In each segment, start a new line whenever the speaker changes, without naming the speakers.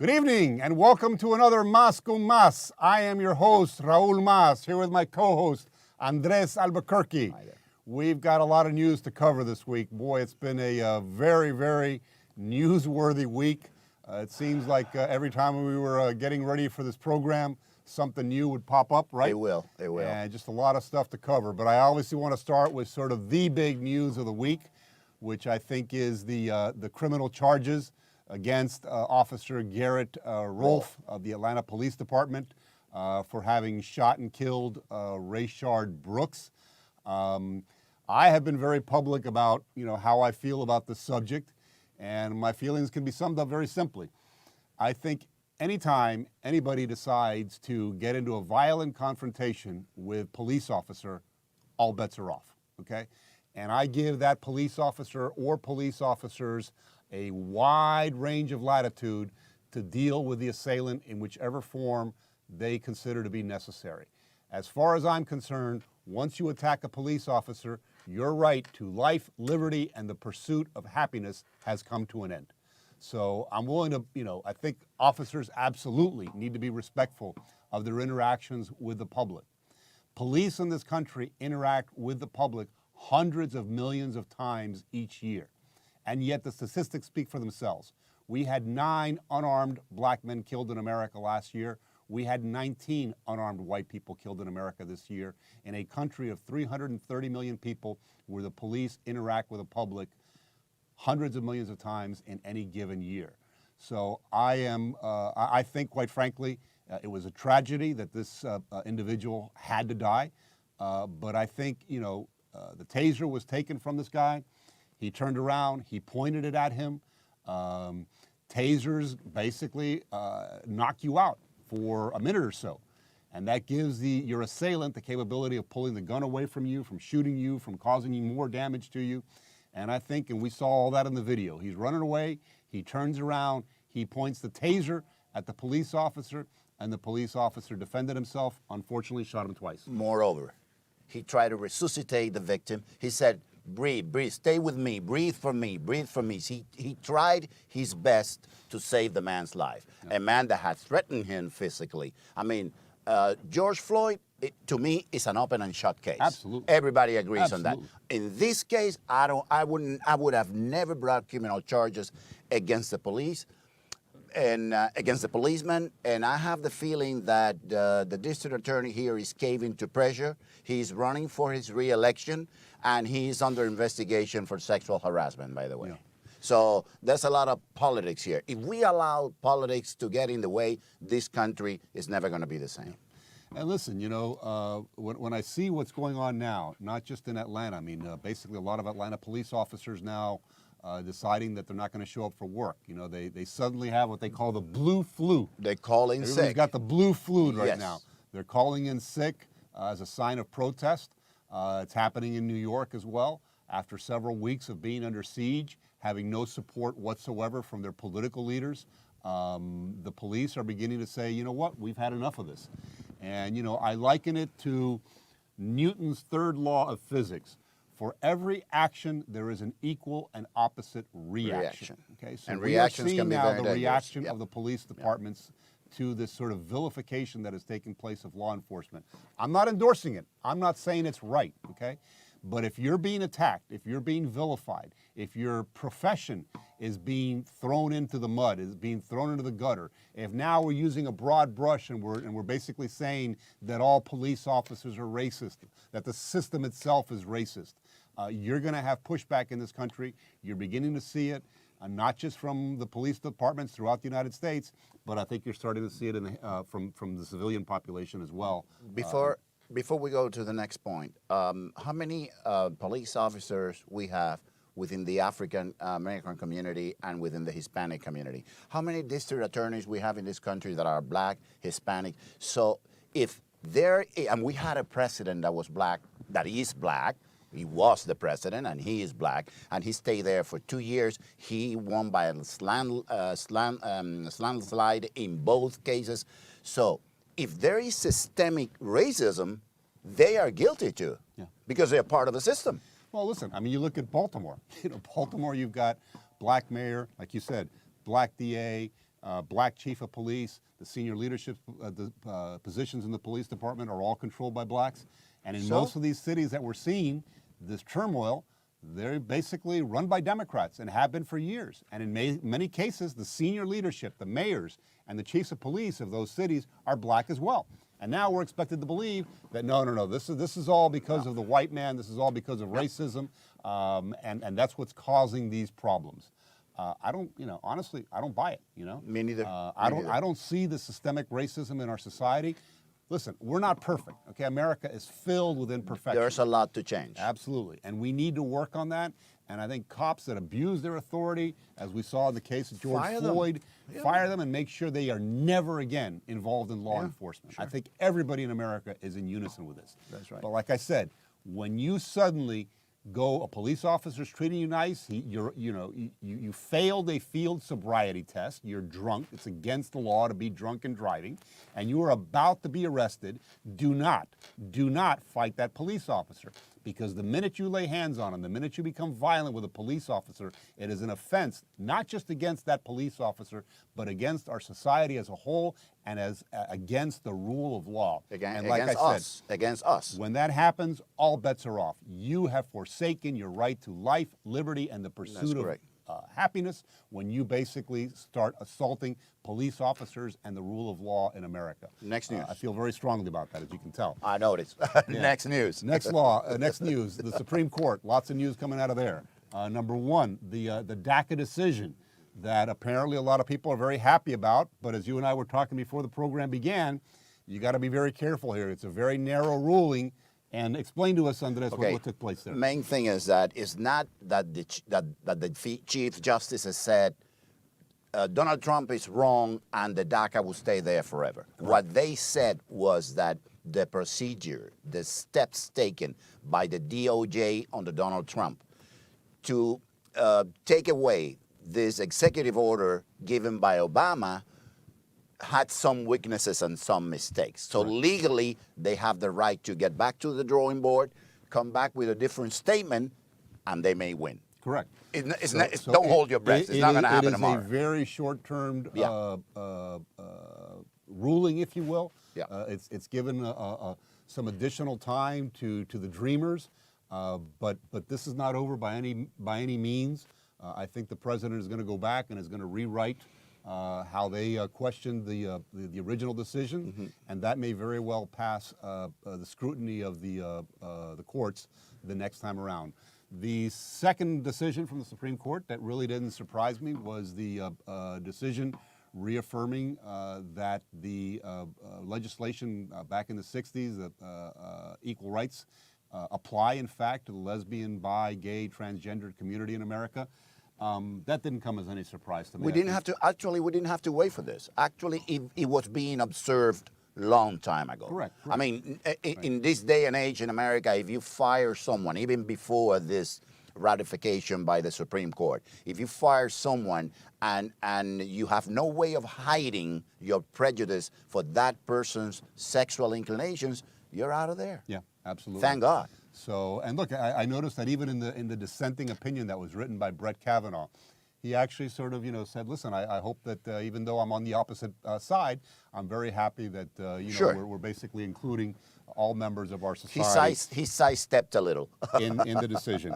Good evening and welcome to another Más con Más. I am your host, Raúl Más, here with my co-host, Andres Alburquerque.
Hi there.
We've got a lot of news to cover this week. Boy, it's been a very, very newsworthy week. It seems like every time we were getting ready for this program, something new would pop up, right?
It will.
And just a lot of stuff to cover. But I obviously want to start with sort of the big news of the week, which I think is the criminal charges against Officer Garrett Rolfe of the Atlanta Police Department for having shot and killed Rayshard Brooks. I have been very public about how I feel about this subject, and my feelings can be summed up very simply. I think anytime anybody decides to get into a violent confrontation with police officer, all bets are off, okay? And I give that police officer or police officers a wide range of latitude to deal with the assailant in whichever form they consider to be necessary. As far as I'm concerned, once you attack a police officer, your right to life, liberty, and the pursuit of happiness has come to an end. So I'm willing to, I think officers absolutely need to be respectful of their interactions with the public. Police in this country interact with the public hundreds of millions of times each year. And yet the statistics speak for themselves. We had 9 unarmed black men killed in America last year. We had 19 unarmed white people killed in America this year in a country of 330 million people where the police interact with the public hundreds of millions of times in any given year. So I think, quite frankly, it was a tragedy that this individual had to die. But I think, the taser was taken from this guy. He turned around, he pointed it at him. Tasers basically knock you out for a minute or so. And that gives your assailant the capability of pulling the gun away from you, from shooting you, from causing you more damage to you. And I think, and we saw all that in the video, he's running away, he turns around, he points the taser at the police officer, and the police officer defended himself, unfortunately shot him twice.
Moreover, he tried to resuscitate the victim. He said, breathe, stay with me, breathe for me, breathe for me. He tried his best to save the man's life, a man that had threatened him physically. I mean, George Floyd, to me, is an open and shut case.
Absolutely.
Everybody agrees
Absolutely.
on that. In this case, I would have never brought criminal charges against the police and against the policeman, and I have the feeling that the district attorney here is caving to pressure. He's running for his re-election, and he's under investigation for sexual harassment, by the way.
Yeah.
So there's a lot of politics here. If we allow politics to get in the way, this country is never going to be the same.
And listen, when I see what's going on now, not just in Atlanta, I mean, basically a lot of Atlanta police officers now deciding that they're not going to show up for work. They suddenly have what they call the blue flu.
They call in
Everybody's
sick.
got the blue flu right
Yes.
now. They're calling in sick as a sign of protest. It's happening in New York as well. After several weeks of being under siege, having no support whatsoever from their political leaders, the police are beginning to say, you know what, we've had enough of this. And, I liken it to Newton's third law of physics. For every action, there is an equal and opposite reaction. Okay, so
And
we
reactions
are seeing
can be
now
very
the
dangerous.
reaction
Yep.
of the police departments to this sort of vilification that is taking place of law enforcement. I'm not endorsing it. I'm not saying it's right, okay? But if you're being attacked, if you're being vilified, if your profession is being thrown into the mud, is being thrown into the gutter, if now we're using a broad brush and we're basically saying that all police officers are racist, that the system itself is racist, you're going to have pushback in this country. You're beginning to see it, not just from the police departments throughout the United States, but I think you're starting to see it from the civilian population as well.
Before we go to the next point, how many police officers we have within the African American community and within the Hispanic community? How many district attorneys we have in this country that are black, Hispanic? So if and we had a president that was black, that is black. He was the president, and he is black, and he stayed there for 2 years. He won by a landslide in both cases. So if there is systemic racism, they are guilty too, because they're part of the system.
Well, listen, I mean, you look at Baltimore. Baltimore, you've got black mayor, like you said, black DA, black chief of police, the senior leadership positions in the police department are all controlled by blacks. And in most of these cities that we're seeing this turmoil, they're basically run by Democrats and have been for years. And in many cases, the senior leadership, the mayors and the chiefs of police of those cities are black as well. And now we're expected to believe that no, this is all because of the white man, this is all because of racism, and that's what's causing these problems. I don't, honestly, I don't buy it,
Me neither.
I don't see the systemic racism in our society. Listen, we're not perfect, okay? America is filled with imperfections.
There's a lot to change.
Absolutely, and we need to work on that. And I think cops that abuse their authority, as we saw in the case of George Floyd, fire them and make sure they are never again involved in law enforcement. Sure. I think everybody in America is in unison with this.
That's right.
But like I said, when you suddenly a police officer's treating you nice, you failed a field sobriety test, you're drunk, it's against the law to be drunk and driving, and you are about to be arrested, do not fight that police officer. Because the minute you lay hands on him, the minute you become violent with a police officer, it is an offense, not just against that police officer, but against our society as a whole and as against the rule of law.
And like I said, against us.
When that happens, all bets are off. You have forsaken your right to life, liberty, and the pursuit of happiness when you basically start assaulting police officers and the rule of law in America.
Next news.
I feel very strongly about that, as you can tell.
I noticed. Next news.
Next news, the Supreme Court, lots of news coming out of there. Number one, the DACA decision that apparently a lot of people are very happy about, but as you and I were talking before the program began, you got to be very careful here. It's a very narrow ruling. And explain to us, Andres, what took place there.
Main thing is that it's not that the Chief Justice has said Donald Trump is wrong and the DACA will stay there forever. Correct. What they said was that the procedure, the steps taken by the DOJ under Donald Trump to take away this executive order given by Obama had some weaknesses and some mistakes. So legally, they have the right to get back to the drawing board, come back with a different statement, and they may win.
Correct.
Don't hold your breath. It's not going to happen tomorrow.
It is a very short-term ruling, if you will.
Yeah.
It's given some additional time to the dreamers, but this is not over by any means. I think the president is going to go back and is going to rewrite how they questioned the original decision, and that may very well pass the scrutiny of the courts the next time around. The second decision from the Supreme Court that really didn't surprise me was the decision reaffirming that the legislation back in the 60s, that equal rights apply, in fact, to the lesbian, bi, gay, transgendered community in America. That didn't come as any surprise to me.
We didn't have to wait for this. Actually, it was being observed long time ago.
Correct.
I mean, in this day and age in America, if you fire someone, even before this ratification by the Supreme Court, if you fire someone and you have no way of hiding your prejudice for that person's sexual inclinations, you're out of there.
Yeah, absolutely.
Thank God.
So, and look, I noticed that even in the dissenting opinion that was written by Brett Kavanaugh, he actually sort of, said, listen, I hope that even though I'm on the opposite side, I'm very happy that, we're basically including all members of our society.
He sidestepped a little.
in the decision.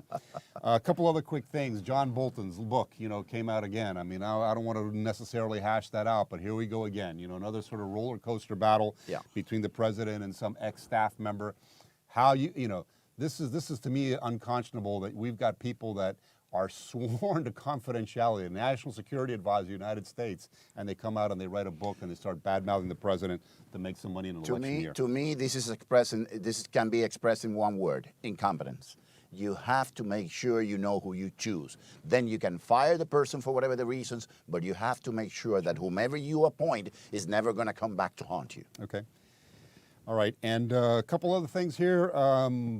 A couple other quick things. John Bolton's book, came out again. I mean, I don't want to necessarily hash that out, but here we go again. Another sort of roller coaster battle between the president and some ex-staff member. How this is to me unconscionable that we've got people that are sworn to confidentiality, the National Security Advisor of the United States, and they come out and they write a book and they start bad-mouthing the president to make some money in an election year.
To me, this can be expressed in one word: incompetence. You have to make sure you know who you choose. Then you can fire the person for whatever the reasons, but you have to make sure that whomever you appoint is never going to come back to haunt you.
Okay. All right, and a couple other things here.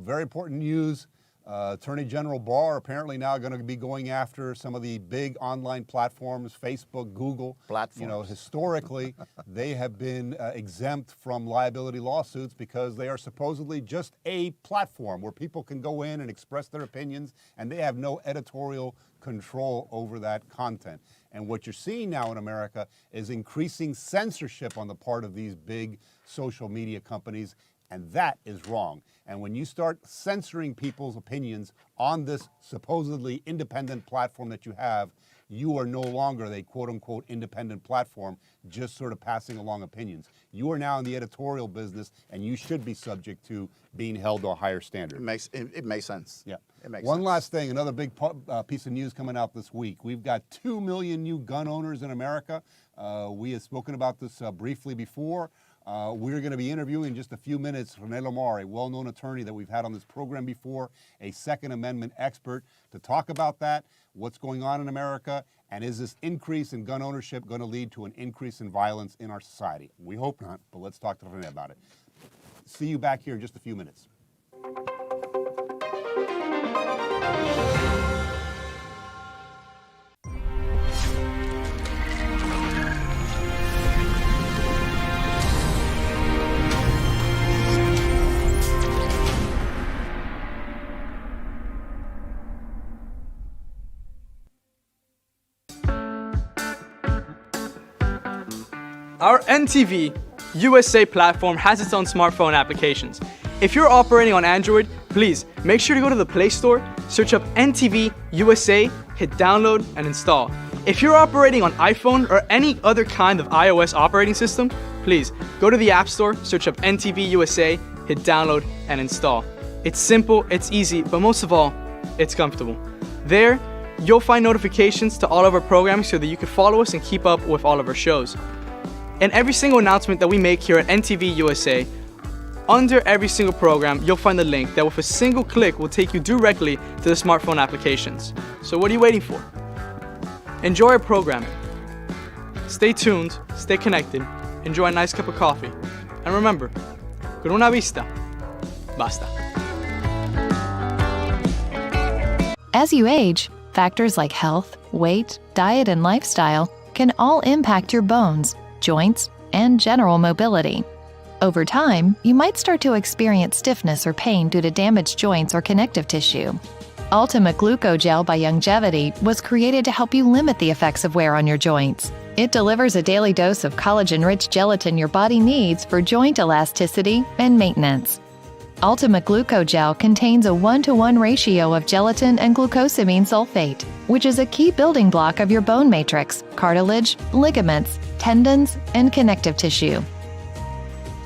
Very important news. Attorney General Barr apparently now going to be going after some of the big online platforms, Facebook, Google.
Platforms.
Historically, they have been exempt from liability lawsuits because they are supposedly just a platform where people can go in and express their opinions, and they have no editorial control over that content. And what you're seeing now in America is increasing censorship on the part of these big social media companies, and that is wrong. And when you start censoring people's opinions on this supposedly independent platform that you have, you are no longer a quote-unquote independent platform, just sort of passing along opinions. You are now in the editorial business, and you should be subject to being held to a higher standard.
It makes sense.
Yeah.
It makes
One
sense.
last thing, another big piece of news coming out this week. We've got 2 million new gun owners in America. We have spoken about this briefly before. We're going to be interviewing in just a few minutes René Lamar, a well-known attorney that we've had on this program before, a Second Amendment expert, to talk about that, what's going on in America, and is this increase in gun ownership going to lead to an increase in violence in our society? We hope not, but let's talk to René about it. See you back here in just a few minutes.
Our NTV USA platform has its own smartphone applications. If you're operating on Android, please make sure to go to the Play Store, search up NTV USA, hit download and install. If you're operating on iPhone or any other kind of iOS operating system, please go to the App Store, search up NTV USA, hit download and install. It's simple, it's easy, but most of all, it's comfortable. There, you'll find notifications to all of our programming so that you can follow us and keep up with all of our shows. And every single announcement that we make here at NTV USA, under every single program, you'll find a link that with a single click will take you directly to the smartphone applications. So what are you waiting for? Enjoy our programming. Stay tuned, stay connected, enjoy a nice cup of coffee. And remember, con una vista, basta.
As you age, factors like health, weight, diet, and lifestyle can all impact your bones, joints, and general mobility. Over time, you might start to experience stiffness or pain due to damaged joints or connective tissue. Ultimate Glucogel by Youngevity was created to help you limit the effects of wear on your joints. It delivers a daily dose of collagen-rich gelatin your body needs for joint elasticity and maintenance. Ultimate Glucogel contains a 1-to-1 ratio of gelatin and glucosamine sulfate, which is a key building block of your bone matrix, cartilage, ligaments, tendons, and connective tissue.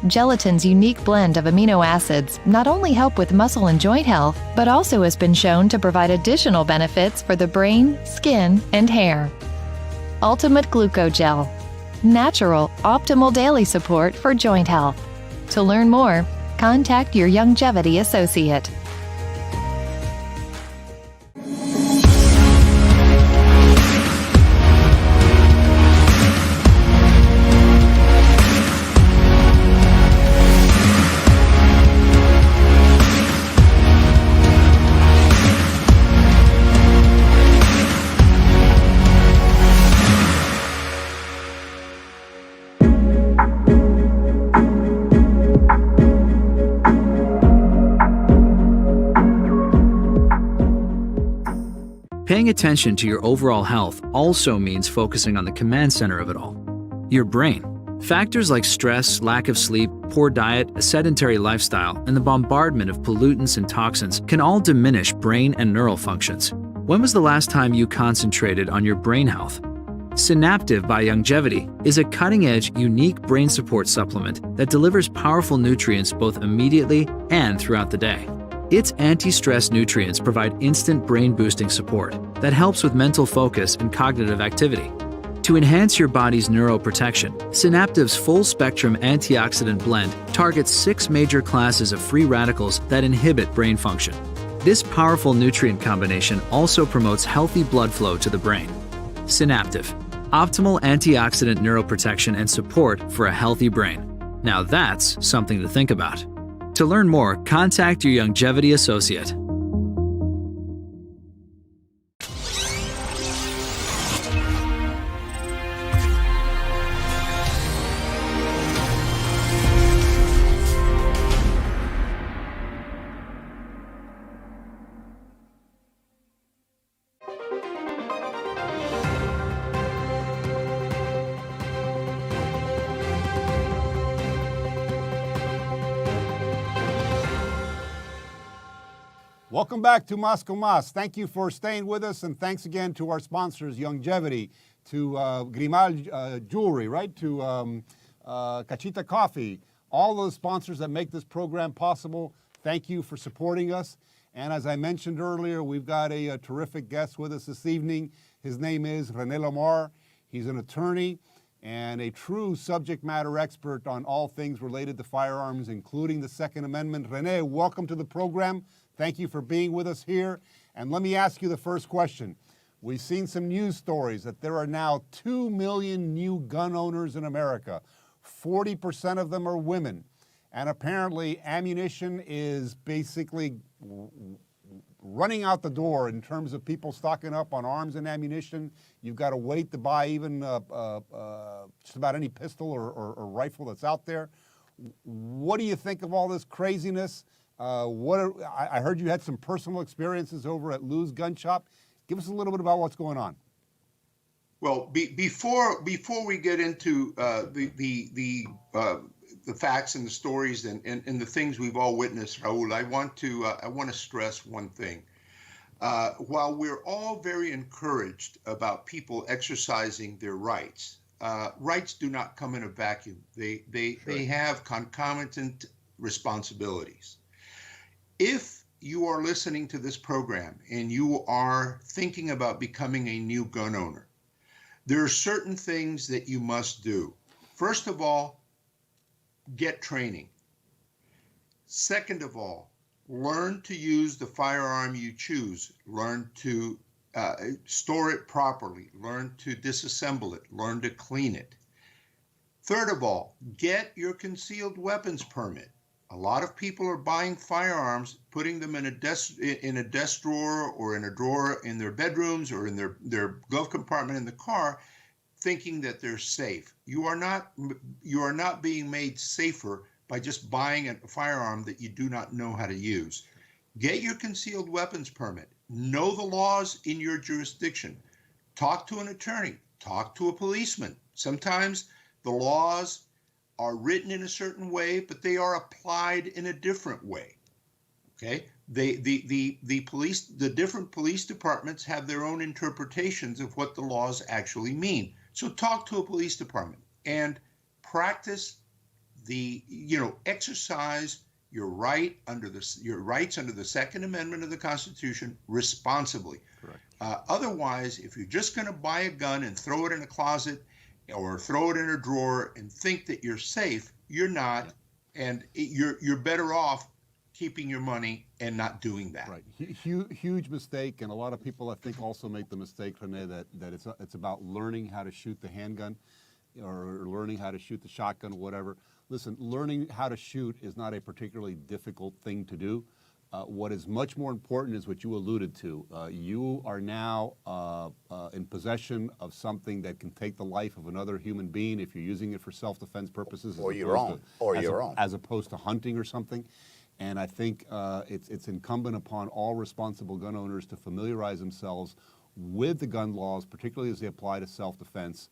Gelatin's unique blend of amino acids not only help with muscle and joint health, but also has been shown to provide additional benefits for the brain, skin, and hair. Ultimate Glucogel. Natural, optimal daily support for joint health. To learn more, contact your Youngevity associate.
Paying attention to your overall health also means focusing on the command center of it all, your brain. Factors like stress, lack of sleep, poor diet, a sedentary lifestyle, and the bombardment of pollutants and toxins can all diminish brain and neural functions. When was the last time you concentrated on your brain health? Synaptive by Youngevity is a cutting-edge, unique brain support supplement that delivers powerful nutrients both immediately and throughout the day. Its anti-stress nutrients provide instant brain-boosting support that helps with mental focus and cognitive activity. To enhance your body's neuroprotection, Synaptive's full-spectrum antioxidant blend targets 6 major classes of free radicals that inhibit brain function. This powerful nutrient combination also promotes healthy blood flow to the brain. Synaptive, optimal antioxidant neuroprotection and support for a healthy brain. Now that's something to think about. To learn more, contact your Youngevity associate.
Welcome back to Mas con Mas. Thank you for staying with us, and thanks again to our sponsors, Longevity, to Grimal Jewelry, right? To Cachita Coffee, all those sponsors that make this program possible. Thank you for supporting us. And as I mentioned earlier, we've got a terrific guest with us this evening. His name is René Lamar. He's an attorney and a true subject matter expert on all things related to firearms, including the Second Amendment. René, welcome to the program. Thank you for being with us here. And let me ask you the first question. We've seen some news stories that there are now 2 million new gun owners in America. 40% of them are women. And apparently ammunition is basically running out the door in terms of people stocking up on arms and ammunition. You've got to wait to buy even just about any pistol or rifle that's out there. What do you think of all this craziness? I heard you had some personal experiences over at Lou's Gun Shop. Give us a little bit about what's going on.
Well, before we get into the facts and the stories and the things we've all witnessed, Raúl, I want to stress one thing. While we're all very encouraged about people exercising their rights, rights do not come in a vacuum. They have concomitant responsibilities. If you are listening to this program and you are thinking about becoming a new gun owner, there are certain things that you must do. First of all, get training. Second of all, learn to use the firearm you choose. Learn to store it properly. Learn to disassemble it. Learn to clean it. Third of all, get your concealed weapons permit. A lot of people are buying firearms, putting them in a desk drawer or in a drawer in their bedrooms or in their glove compartment in the car, thinking that they're safe. You are not being made safer by just buying a firearm that you do not know how to use. Get your concealed weapons permit. Know the laws in your jurisdiction. Talk to an attorney. Talk to a policeman. Sometimes the laws are written in a certain way, but they are applied in a different way. Okay? The different police departments have their own interpretations of what the laws actually mean. So talk to a police department and practice exercise your rights under the Second Amendment of the Constitution responsibly.
Correct.
Otherwise, if you're just going to buy a gun and throw it in a closet or throw it in a drawer and think that you're safe, you're not, and you're better off keeping your money and not doing that.
Right, huge mistake, and a lot of people I think also make the mistake, René, that it's about learning how to shoot the handgun or learning how to shoot the shotgun or whatever. Listen, learning how to shoot is not a particularly difficult thing to do. What is much more important is what you alluded to. You are now in possession of something that can take the life of another human being if you're using it for self-defense purposes.
Or your own.
As opposed to hunting or something. And I think it's incumbent upon all responsible gun owners to familiarize themselves with the gun laws, particularly as they apply to self-defense,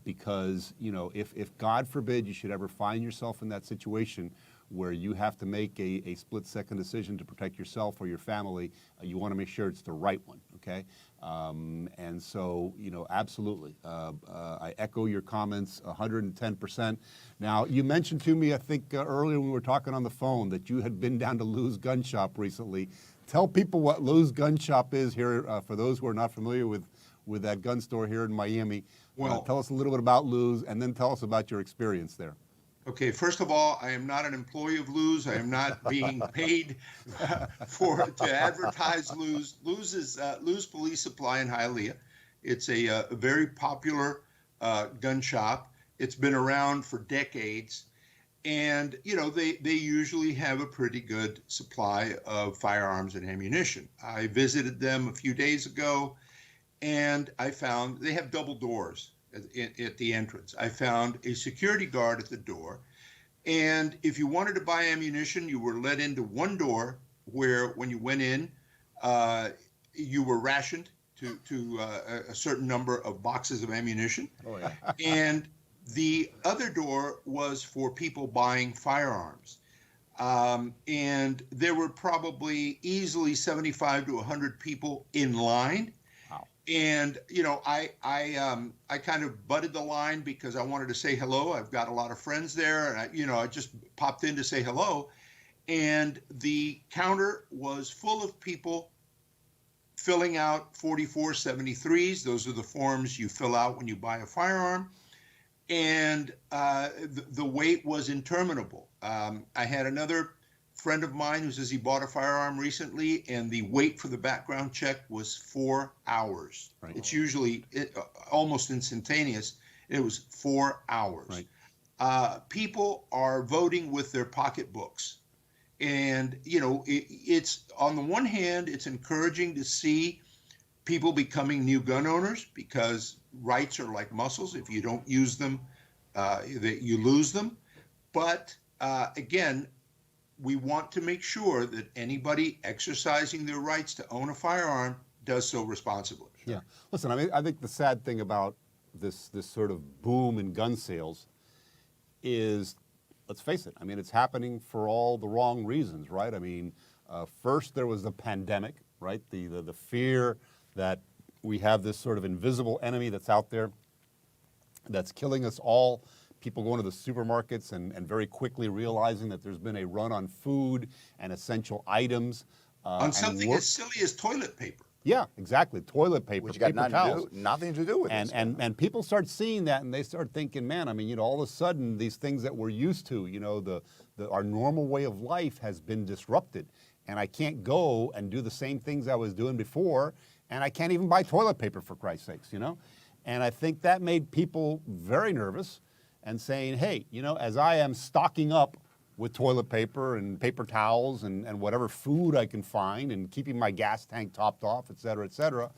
because if God forbid you should ever find yourself in that situation where you have to make a split-second decision to protect yourself or your family, you want to make sure it's the right one, okay? And so, absolutely. I echo your comments 110%. Now, you mentioned to me, I think earlier when we were talking on the phone, that you had been down to Lou's Gun Shop recently. Tell people what Lou's Gun Shop is here, for those who are not familiar with that gun store here in Miami. Well, tell us a little bit about Lou's, and then tell us about your experience there.
Okay, first of all, I am not an employee of Lou's. I am not being paid to advertise Lou's. Lou's is Lou's Police Supply in Hialeah. It's a very popular gun shop. It's been around for decades, and they usually have a pretty good supply of firearms and ammunition. I visited them a few days ago, and I found they have double doors at the entrance. I found a security guard at the door, and if you wanted to buy ammunition, you were let into one door where, when you went in, you were rationed to a certain number of boxes of ammunition.
Oh, yeah.
And the other door was for people buying firearms. And there were probably easily 75 to 100 people in line.
Wow.
And I kind of butted the line because I wanted to say hello. I've got a lot of friends there, and I just popped in to say hello. And the counter was full of people filling out 4473s. Those are the forms you fill out when you buy a firearm. And the wait was interminable. I had another friend of mine who says he bought a firearm recently, and the wait for the background check was 4 hours.
Right.
It's usually almost instantaneous. It was 4 hours.
Right.
People are voting with their pocketbooks. And, it's on the one hand, it's encouraging to see people becoming new gun owners, because rights are like muscles. If you don't use them, you lose them. But again, we want to make sure that anybody exercising their rights to own a firearm does so responsibly.
Yeah. Listen, I think the sad thing about this sort of boom in gun sales is, let's face it, it's happening for all the wrong reasons, right? First there was the pandemic, right? The fear that we have this sort of invisible enemy that's out there that's killing us all. People going to the supermarkets and very quickly realizing that there's been a run on food and essential items.
On something as silly as toilet paper.
Yeah, exactly. Toilet paper,
Which got
paper towels.
nothing to do with this.
And people start seeing that, and they start thinking, man, all of a sudden these things that we're used to, our normal way of life has been disrupted, and I can't go and do the same things I was doing before, and I can't even buy toilet paper, for Christ's sakes, And I think that made people very nervous and saying, hey, as I am stocking up with toilet paper and paper towels and whatever food I can find and keeping my gas tank topped off, et cetera,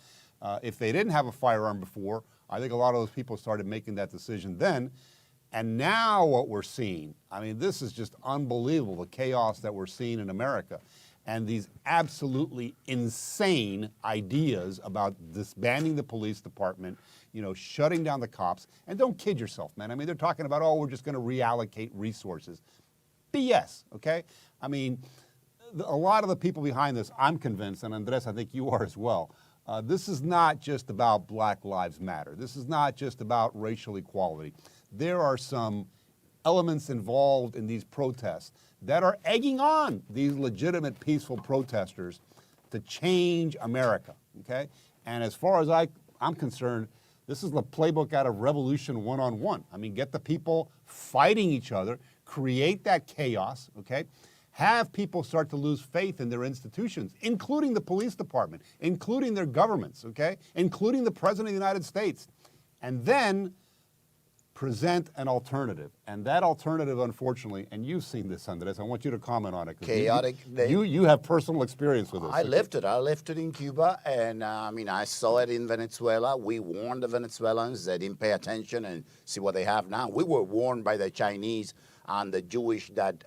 if they didn't have a firearm before, I think a lot of those people started making that decision then. And now what we're seeing, this is just unbelievable, the chaos that we're seeing in America. And these absolutely insane ideas about disbanding the police department, shutting down the cops. And don't kid yourself, man. They're talking about, we're just going to reallocate resources. BS, okay? A lot of the people behind this, I'm convinced, and Andres, I think you are as well, this is not just about Black Lives Matter. This is not just about racial equality. There are some elements involved in these protests that are egging on these legitimate, peaceful protesters to change America, okay? And as far as I'm concerned, this is the playbook out of Revolution 101. Get the people fighting each other, create that chaos, okay? Have people start to lose faith in their institutions, including the police department, including their governments, okay? Including the President of the United States. And then present an alternative. And that alternative, unfortunately, and you've seen this, Andres, I want you to comment on it.
Chaotic.
You have personal experience with this.
I lived it in Cuba, and I saw it in Venezuela. We warned the Venezuelans. They didn't pay attention and see what they have now. We were warned by the Chinese and the Jewish that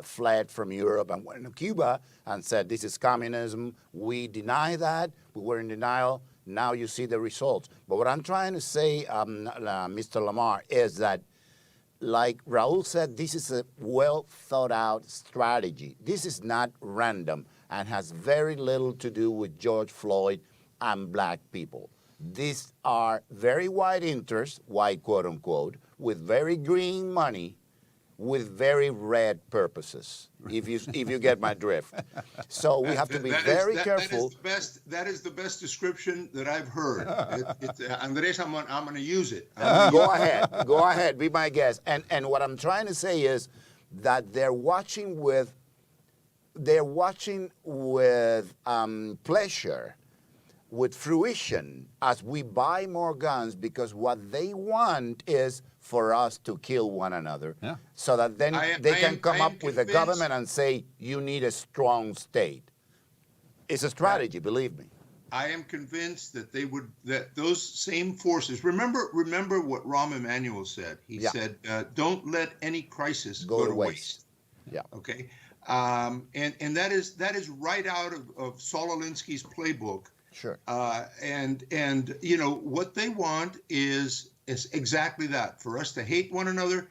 fled from Europe and went to Cuba and said, this is communism. We deny that. We were in denial. Now you see the results. But what I'm trying to say, Mr. Lamar, is that, like Raúl said, this is a well thought out strategy. This is not random and has very little to do with George Floyd and black people. These are very white interests, white quote unquote, with very green money, with very red purposes, if you get my drift. So we have to be very careful.
That is the best description that I've heard. Andres, I'm going to use it.
Go ahead, be my guest. And what I'm trying to say is that they're watching with pleasure, with fruition, as we buy more guns, because what they want is for us to kill one another, so that then they can come up with a government and say, you need a strong state. It's a strategy, believe me.
I am convinced that that those same forces, remember what Rahm Emanuel said. He said, don't let any crisis go to waste.
Yeah.
Okay. And that is right out of Saul Alinsky's playbook.
Sure.
And what they want is exactly that, for us to hate one another,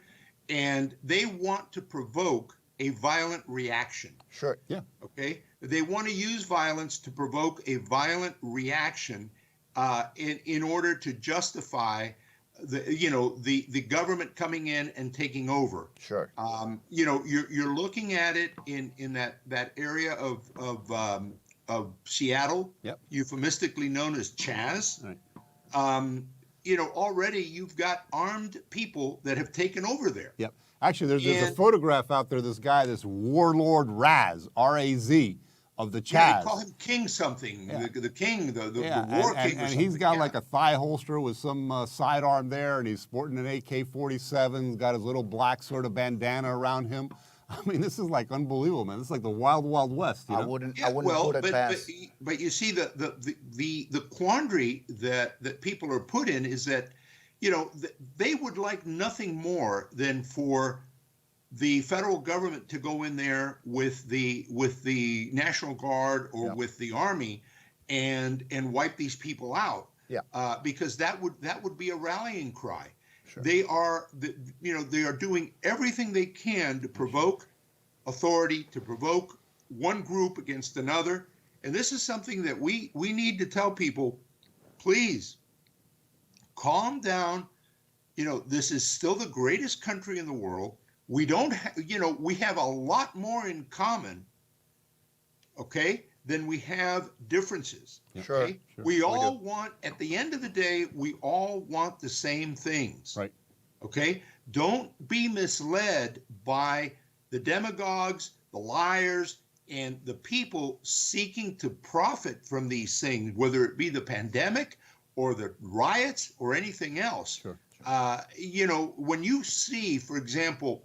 and they want to provoke a violent reaction.
Sure.
Yeah.
Okay, they want to use violence to provoke a violent reaction in order to justify the government coming in and taking over.
Sure.
You're looking at it in that area of Seattle,
Yep.
euphemistically known as Chaz.
Right.
Already you've got armed people that have taken over there.
Yep. Actually, there's a
And-
photograph out there. This guy, this warlord Raz, R-A-Z, of the Chaz.
Yeah, they call him King something.
Yeah.
The king, the
Yeah,
war
and,
king. Or
and
something.
he's got
Yeah.
like a thigh holster with some sidearm there, and he's sporting an AK-47. He's got his little black sort of bandana around him. I mean, this is like unbelievable, man. This is like the wild, wild west. You know?
I wouldn't
Yeah, well,
put it past.
but you see the quandary that people are put in is that they would like nothing more than for the federal government to go in there with the National Guard or
Yeah.
with the Army and wipe these people out.
Yeah.
Because that would be a rallying cry.
Sure.
They are they are doing everything they can to provoke authority, to provoke one group against another. And this is something that we need to tell people, please calm down. This is still the greatest country in the world. We don't we have a lot more in common, okay, than we have differences.
Sure,
Okay?
sure.
We
We
all want, at the end of the day, we all want the same things.
Right.
Okay? Don't be misled by the demagogues, the liars, and the people seeking to profit from these things, whether it be the pandemic or the riots or anything else.
Sure.
When you see, for example,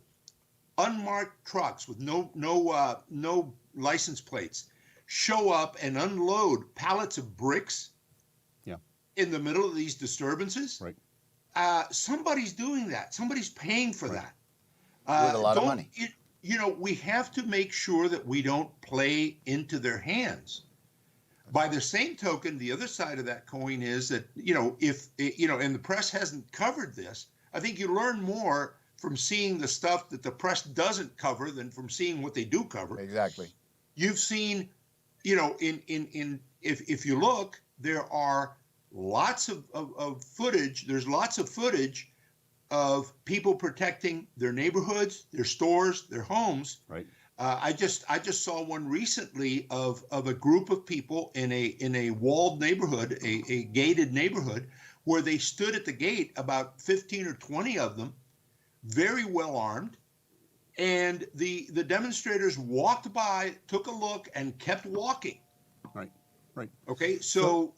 unmarked trucks with no license plates show up and unload pallets of bricks
Yeah.
in the middle of these disturbances,
Right.
Somebody's doing that. Somebody's paying for
Right.
that.
With a lot of
Don't-
money.
We have to make sure that we don't play into their hands. By the same token, the other side of that coin is that, if, and the press hasn't covered this, I think you learn more from seeing the stuff that the press doesn't cover than from seeing what they do cover.
Exactly.
You've seen, if you look, there are lots of footage. There's lots of footage of people protecting their neighborhoods, their stores, their homes.
Right.
I just saw one recently of a group of people in a walled neighborhood, a gated neighborhood, where they stood at the gate, about 15 or 20 of them, very well armed, and the demonstrators walked by, took a look, and kept walking.
Right. Right.
Okay, so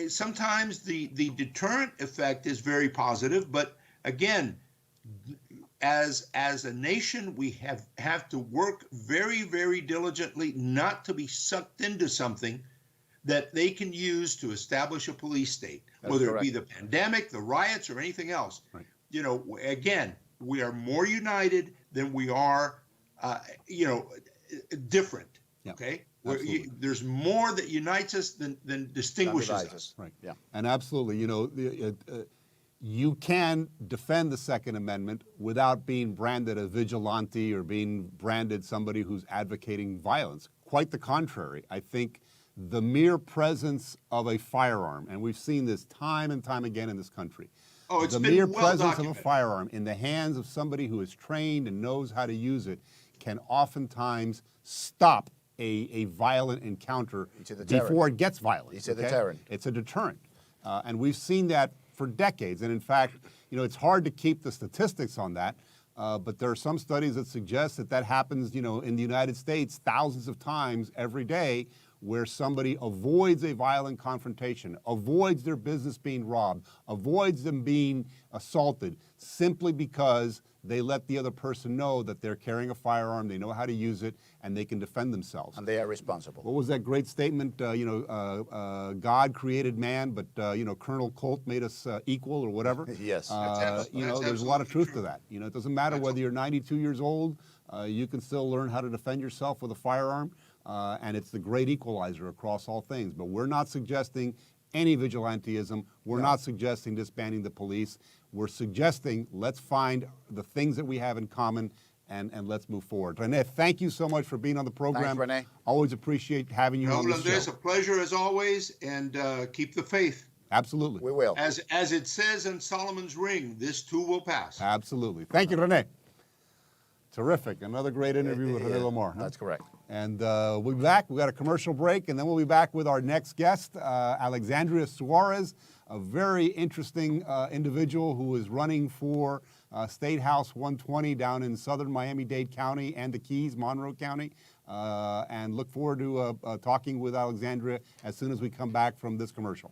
sometimes the deterrent effect is very positive, but again, as a nation, we have to work very, very diligently not to be sucked into something that they can use to establish a police state,
That's
whether
correct.
it be the pandemic, the riots, or anything else.
Right.
Again, we are more united than we are, different.
Yeah,
Okay,
absolutely.
there's more that unites us than distinguishes
divides
us.
Right.
Yeah.
And absolutely, you can defend the Second Amendment without being branded a vigilante or being branded somebody who's advocating violence. Quite the contrary. I think the mere presence of a firearm, and we've seen this time and time again in this country,
Oh, it's
the
been
mere
well
presence of
documented.
a firearm in the hands of somebody who is trained and knows how to use it can oftentimes stop a violent encounter
It's a deterrent.
before it gets violent.
It's a deterrent.
It's a deterrent. And we've seen that for decades. And in fact, it's hard to keep the statistics on that, but there are some studies that suggest that happens, in the United States thousands of times every day, where somebody avoids a violent confrontation, avoids their business being robbed, avoids them being assaulted, simply because they let the other person know that they're carrying a firearm, they know how to use it, and they can defend themselves.
And they are responsible.
What was that great statement? God created man, but Colonel Colt made us equal, or whatever.
Yes.
That's
There's a lot of
absolutely
truth
true.
to that. It doesn't matter whether you're 92 years old. You can still learn how to defend yourself with a firearm, and it's the great equalizer across all things. But we're not suggesting any vigilantism. We're not suggesting disbanding the police. We're suggesting let's find the things that we have in common and let's move forward. Rene, thank you so much for being on the program.
Thanks, Rene.
Always appreciate having you on the
Andres,
show.
a pleasure as always, and keep the faith.
Absolutely.
We will.
As it says in Solomon's Ring, this too will pass.
Absolutely. Thank you, Rene. Terrific. Another great interview with Rene
Yeah,
Lamar.
That's correct.
And we'll be back. We've got a commercial break, and then we'll be back with our next guest, Alexandria Suarez, a very interesting individual who is running for State House 120 down in southern Miami-Dade County and the Keys, Monroe County. And look forward to talking with Alexandria as soon as we come back from this commercial.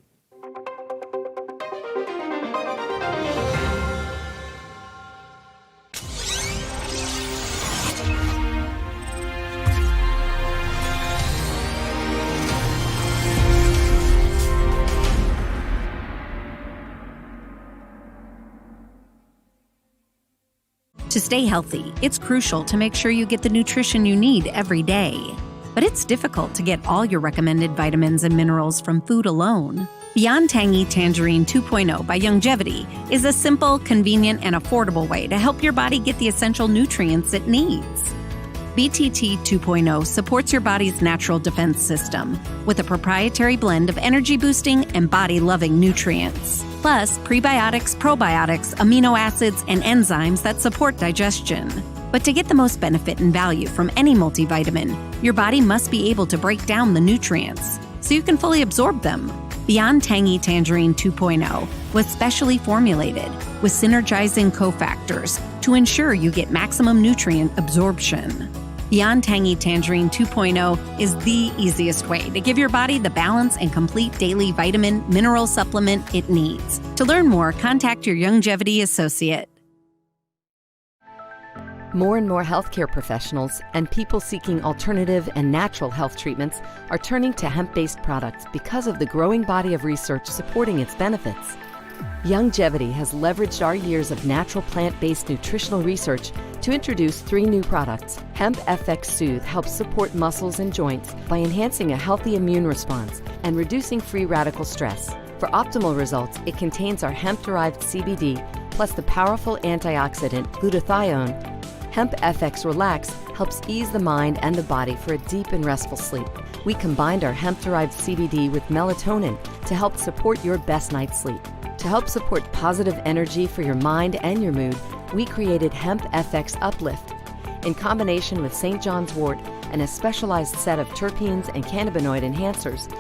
To stay healthy, it's crucial to make sure you get the nutrition you need every day. But it's difficult to get all your recommended vitamins and minerals from food alone. Beyond Tangy Tangerine 2.0 by Youngevity is a simple, convenient, and affordable way to help your body get the essential nutrients it needs. BTT 2.0 supports your body's natural defense system with a proprietary blend of energy-boosting and body-loving nutrients. Plus, prebiotics, probiotics, amino acids, and enzymes that support digestion. But to get the most benefit and value from any multivitamin, your body must be able to break down the nutrients so you can fully absorb them. Beyond Tangy Tangerine 2.0 was specially formulated with synergizing cofactors to ensure you get maximum nutrient absorption. Beyond Tangy Tangerine 2.0 is the easiest way to give your body the balance and complete daily vitamin mineral supplement it needs. To learn more, contact your Youngevity associate.
More and more healthcare professionals and people seeking alternative and natural health treatments are turning to hemp-based products because of the growing body of research supporting its benefits. Youngevity has leveraged our years of natural plant-based nutritional research to introduce 3 new products. Hemp FX Soothe helps support muscles and joints by enhancing a healthy immune response and reducing free radical stress. For optimal results, it contains our hemp-derived CBD plus the powerful antioxidant glutathione. Hemp FX Relax helps ease the mind and the body for a deep and restful sleep. We combined our hemp-derived CBD with melatonin to help support your best night's sleep. To help support positive energy for your mind and your mood, we created Hemp FX Uplift. In combination with St. John's wort and a specialized set of terpenes and cannabinoid enhancers.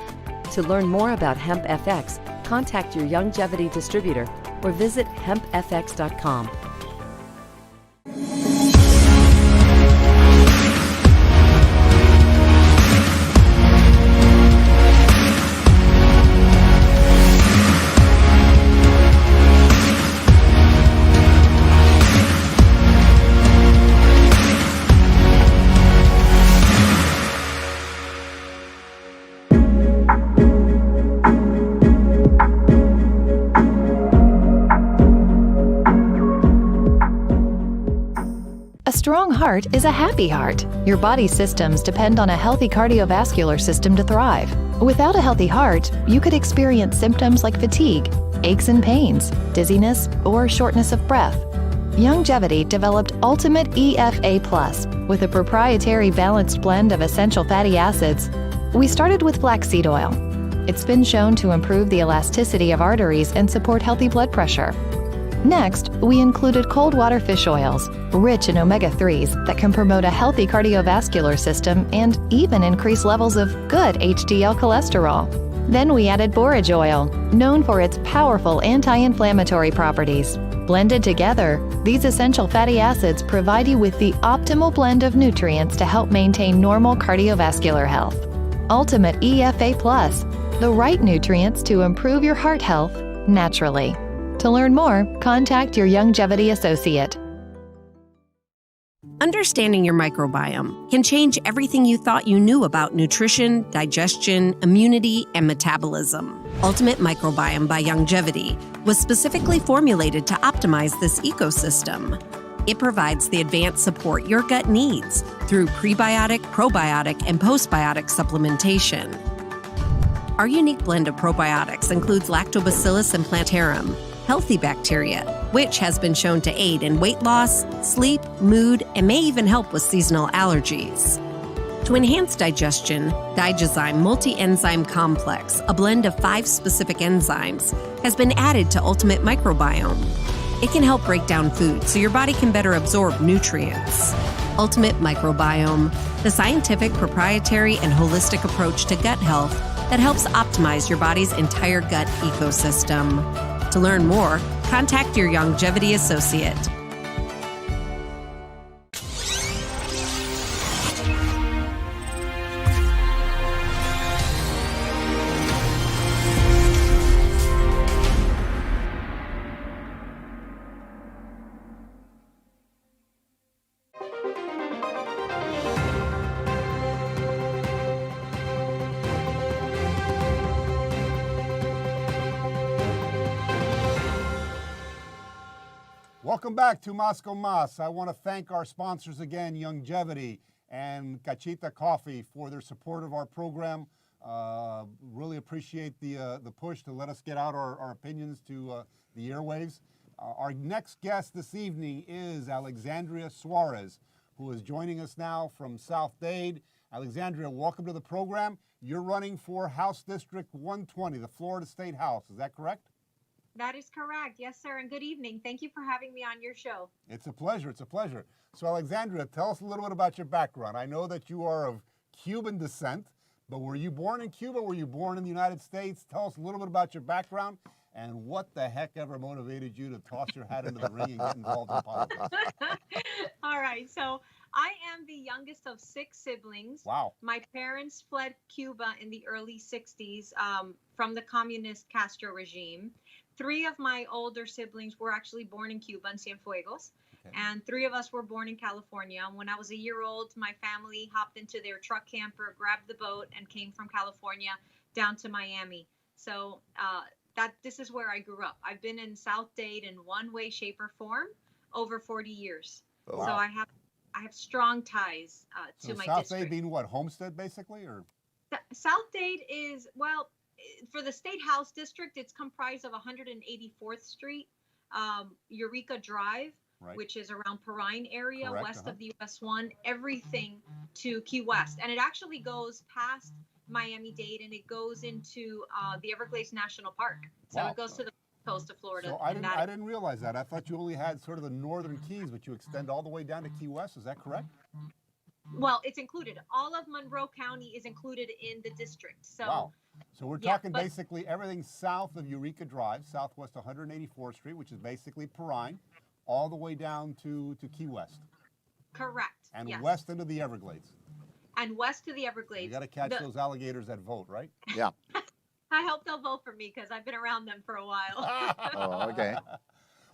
To learn more about Hemp FX, contact your Youngevity distributor or visit hempfx.com.
A strong heart is a happy heart. Your body's systems depend on a healthy cardiovascular system to thrive. Without a healthy heart, you could experience symptoms like fatigue, aches and pains, dizziness, or shortness of breath. Youngevity developed Ultimate EFA Plus with a proprietary balanced blend of essential fatty acids. We started with flaxseed oil. It's been shown to improve the elasticity of arteries and support healthy blood pressure. Next, we included cold water fish oils, rich in omega-3s that can promote a healthy cardiovascular system and even increase levels of good HDL cholesterol. Then we added borage oil, known for its powerful anti-inflammatory properties. Blended together, these essential fatty acids provide you with the optimal blend of nutrients to help maintain normal cardiovascular health. Ultimate EFA Plus, the right nutrients to improve your heart health naturally. To learn more, contact your Youngevity associate.
Understanding your microbiome can change everything you thought you knew about nutrition, digestion, immunity, and metabolism. Ultimate Microbiome by Youngevity was specifically formulated to optimize this ecosystem. It provides the advanced support your gut needs through prebiotic, probiotic, and postbiotic supplementation. Our unique blend of probiotics includes Lactobacillus and Plantarum, healthy bacteria, which has been shown to aid in weight loss, sleep, mood, and may even help with seasonal allergies. To enhance digestion, Digizyme Multi-Enzyme Complex, a blend of 5 specific enzymes, has been added to Ultimate Microbiome. It can help break down food so your body can better absorb nutrients. Ultimate Microbiome, the scientific, proprietary, and holistic approach to gut health that helps optimize your body's entire gut ecosystem. To learn more, contact your longevity associate.
Welcome back to Moscow Mas. I want to thank our sponsors again, Longevity and Cachita Coffee, for their support of our program. Really appreciate the push to let us get out our opinions to the airwaves. Our next guest this evening is Alexandria Suarez, who is joining us now from South Dade. Alexandria, welcome to the program. You're running for House District 120, the Florida State House. Is that correct?
That is correct. Yes, sir. And good evening. Thank you for having me on your show.
It's a pleasure. It's a pleasure. So, Alexandria, tell us a little bit about your background. I know that you are of Cuban descent, but were you born in Cuba? Were you born in the United States? Tell us a little bit about your background and what the heck ever motivated you to toss your hat into the ring and get involved in politics.
All right. So I am the youngest of 6 siblings.
Wow.
My parents fled Cuba in the early 60s from the communist Castro regime. 3 of my older siblings were actually born in Cuba, in Cienfuegos, and 3 of us were born in California. When I was a year old, my family hopped into their truck camper, grabbed the boat, and came from California down to Miami. So this is where I grew up. I've been in South Dade in one way, shape, or form over 40 years.
Oh, wow.
So I have strong ties to my
South
district.
Dade being what, Homestead basically, or?
South Dade is, well, for the State House District, it's comprised of 184th Street, Eureka Drive,
Right.
which is around Perrine area,
Correct,
west of the US 1, everything to Key West. And it actually goes past Miami-Dade and it goes into the Everglades National Park. So
Wow.
it goes to the coast of Florida.
So I didn't realize that. I thought you only had sort of the northern Keys, but you extend all the way down to Key West. Is that correct?
Well, it's included. All of Monroe County is included in the district. So.
Wow. So we're
Yeah,
talking
but-
basically everything south of Eureka Drive, southwest 184th Street, which is basically Perrine, all the way down to Key West.
Correct.
And
yes.
west into the Everglades.
And west to the Everglades.
You got to catch those alligators that vote, right?
Yeah.
I hope they'll vote for me because I've been around them for a while.
Oh, okay.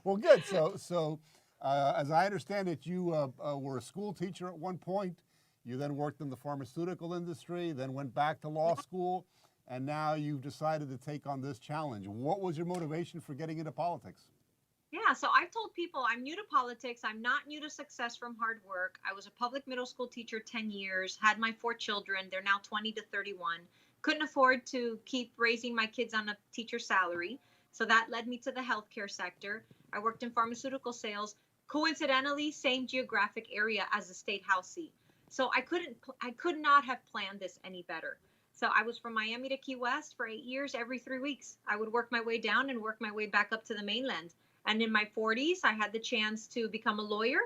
Well, good. So as I understand it, you were a school teacher at one point. You then worked in the pharmaceutical industry, then went back to law school, and now you've decided to take on this challenge. What was your motivation for getting into politics?
Yeah, so I've told people I'm new to politics. I'm not new to success from hard work. I was a public middle school teacher 10 years, had my 4 children. They're now 20 to 31. Couldn't afford to keep raising my kids on a teacher's salary. So that led me to the healthcare sector. I worked in pharmaceutical sales, coincidentally, same geographic area as the state house seat. So I could not have planned this any better. So I was from Miami to Key West for 8 years. Every 3 weeks, I would work my way down and work my way back up to the mainland. And in my 40s, I had the chance to become a lawyer.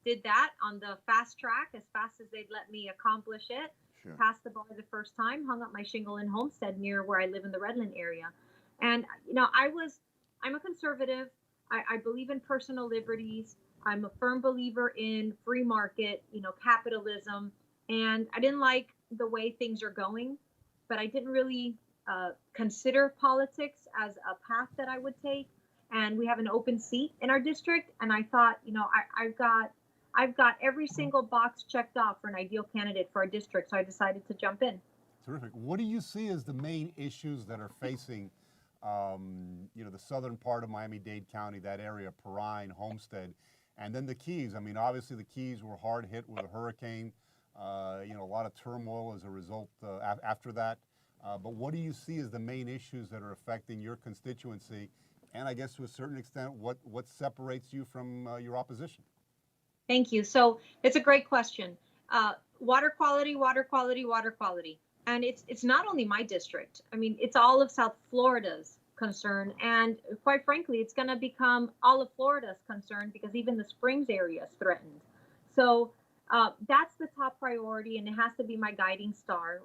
Did that on the fast track, as fast as they'd let me accomplish it.
Sure.
Passed the bar the first time, hung up my shingle in Homestead near where I live in the Redland area. And, you know, I'm a conservative. I believe in personal liberties. I'm a firm believer in free market, you know, capitalism. And I didn't like the way things are going, but I didn't really consider politics as a path that I would take. And we have an open seat in our district. And I thought, you know, I've got every single box checked off for an ideal candidate for our district. So I decided to jump in.
Terrific. What do you see as the main issues that are facing, you know, the southern part of Miami-Dade County, that area, Perrine, Homestead, and then the Keys? I mean, obviously the Keys were hard hit with a hurricane, you know, a lot of turmoil as a result after that. But what do you see as the main issues that are affecting your constituency And I guess to a certain extent, what separates you from your opposition?
Thank you. So it's a great question. Water quality, water quality, water quality. And it's not only my district. I mean, it's all of South Florida's concern. And quite frankly, it's going to become all of Florida's concern because even the Springs area is threatened. So that's the top priority, and it has to be my guiding star.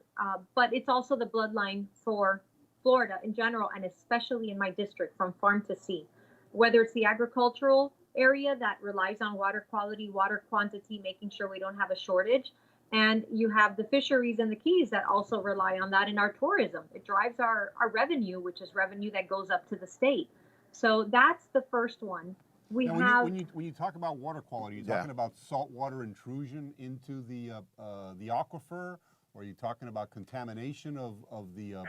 But it's also the bloodline for Florida in general, and especially in my district from farm to sea. Whether it's the agricultural area that relies on water quality, water quantity, making sure we don't have a shortage. And you have the fisheries and the Keys that also rely on that in our tourism. It drives our revenue, which is revenue that goes up to the state. So that's the first one. We
now,
have
when you talk about water quality, you're talking about saltwater intrusion into the aquifer, or are you talking about contamination of the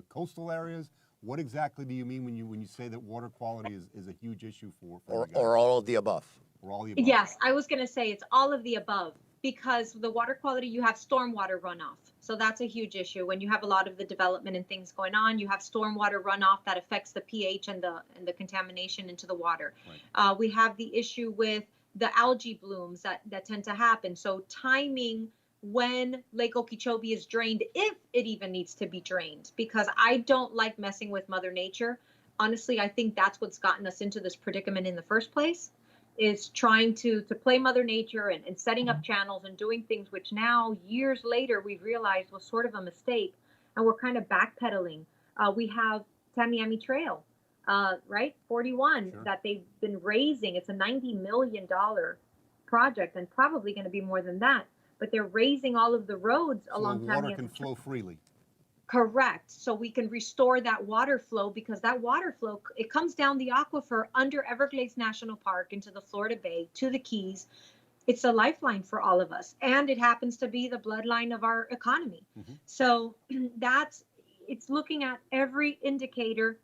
coastal areas? What exactly do you mean when you say that water quality is a huge issue for
or all of the above?
Or all the above?
Yes, I was going to say it's all of the above, because the water quality, you have stormwater runoff. So that's a huge issue. When you have a lot of the development and things going on, you have stormwater runoff that affects the pH and the contamination into the water. Right. We have the issue with the algae blooms that tend to happen. So timing when Lake Okeechobee is drained, if it even needs to be drained, because I don't like messing with Mother Nature. Honestly, I think that's what's gotten us into this predicament in the first place, is trying to play Mother Nature and setting up channels and doing things which now, years later, we've realized was sort of a mistake, and we're kind of backpedaling. We have Tamiami Trail, right? 41, sure, that they've been raising. It's a $90 million project, and probably going to be more than that. But they're raising all of the roads along Tamiami. So
water can flow freely.
Correct. So we can restore that water flow, because that water flow, it comes down the aquifer under Everglades National Park into the Florida Bay to the Keys. It's a lifeline for all of us. And it happens to be the bloodline of our economy. Mm-hmm. So it's looking at every indicator,